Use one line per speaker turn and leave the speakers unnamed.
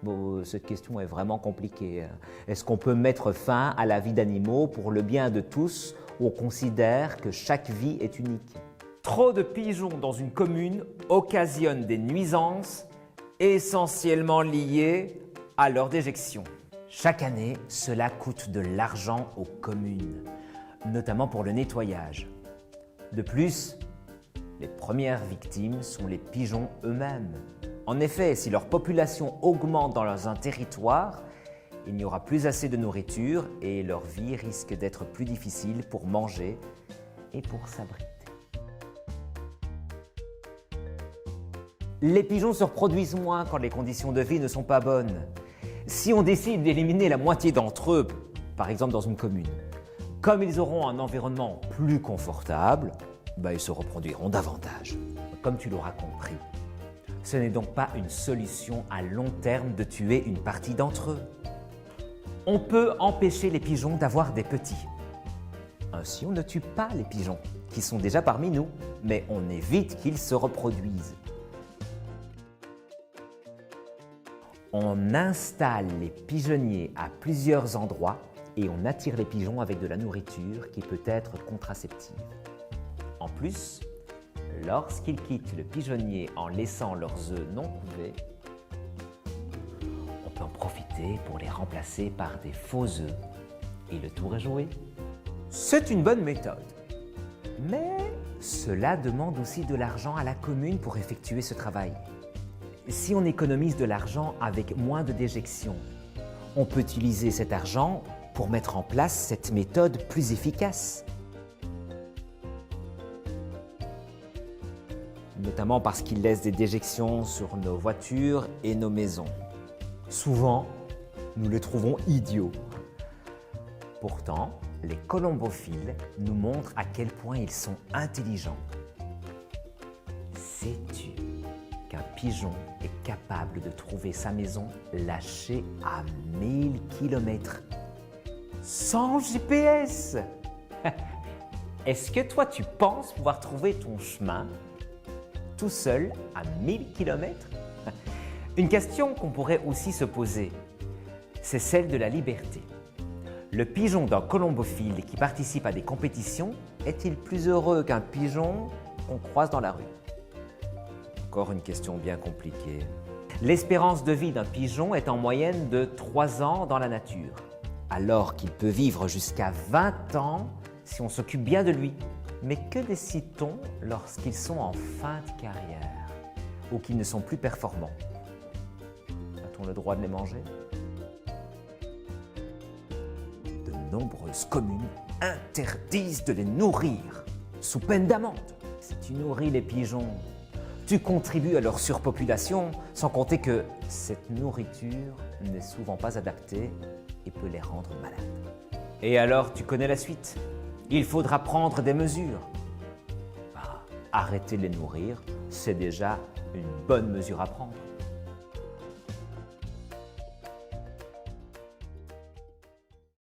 Bon, cette question est vraiment compliquée. Est-ce qu'on peut mettre fin à la vie d'animaux pour le bien de tous ou on considère que chaque vie est unique? Trop de pigeons dans une commune occasionnent des nuisances essentiellement liées à leur déjection. Chaque année, cela coûte de l'argent aux communes, notamment pour le nettoyage. De plus, les premières victimes sont les pigeons eux-mêmes. En effet, si leur population augmente dans un territoire, il n'y aura plus assez de nourriture et leur vie risque d'être plus difficile pour manger et pour s'abriter. Les pigeons se reproduisent moins quand les conditions de vie ne sont pas bonnes. Si on décide d'éliminer la moitié d'entre eux, par exemple dans une commune, comme ils auront un environnement plus confortable, ils se reproduiront davantage. Comme tu l'auras compris, ce n'est donc pas une solution à long terme de tuer une partie d'entre eux. On peut empêcher les pigeons d'avoir des petits. Ainsi, on ne tue pas les pigeons, qui sont déjà parmi nous, mais on évite qu'ils se reproduisent. On installe les pigeonniers à plusieurs endroits et on attire les pigeons avec de la nourriture qui peut être contraceptive. En plus, lorsqu'ils quittent le pigeonnier en laissant leurs œufs non couvés, on peut en profiter pour les remplacer par des faux œufs et le tour est joué. C'est une bonne méthode, mais cela demande aussi de l'argent à la commune pour effectuer ce travail. Si on économise de l'argent avec moins de déjections, on peut utiliser cet argent pour mettre en place cette méthode plus efficace. Notamment parce qu'ils laissent des déjections sur nos voitures et nos maisons. Souvent, nous les trouvons idiots. Pourtant, les colombophiles nous montrent à quel point ils sont intelligents. Sais-tu qu'un pigeon est capable de trouver sa maison lâchée à 1000 km sans GPS? Est-ce que toi, tu penses pouvoir trouver ton chemin tout seul à 1000 km? Une question qu'on pourrait aussi se poser, c'est celle de la liberté. Le pigeon d'un colombophile qui participe à des compétitions est-il plus heureux qu'un pigeon qu'on croise dans la rue? Encore une question bien compliquée. L'espérance de vie d'un pigeon est en moyenne de 3 ans dans la nature, alors qu'il peut vivre jusqu'à 20 ans si on s'occupe bien de lui. Mais que décide-t-on lorsqu'ils sont en fin de carrière ou qu'ils ne sont plus performants? A-t-on le droit de les manger? De nombreuses communes interdisent de les nourrir sous peine d'amende. Si tu nourris les pigeons, tu contribues à leur surpopulation, sans compter que cette nourriture n'est souvent pas adaptée et peut les rendre malades. Et alors, tu connais la suite? Il faudra prendre des mesures. Arrêter de les nourrir, c'est déjà une bonne mesure à prendre.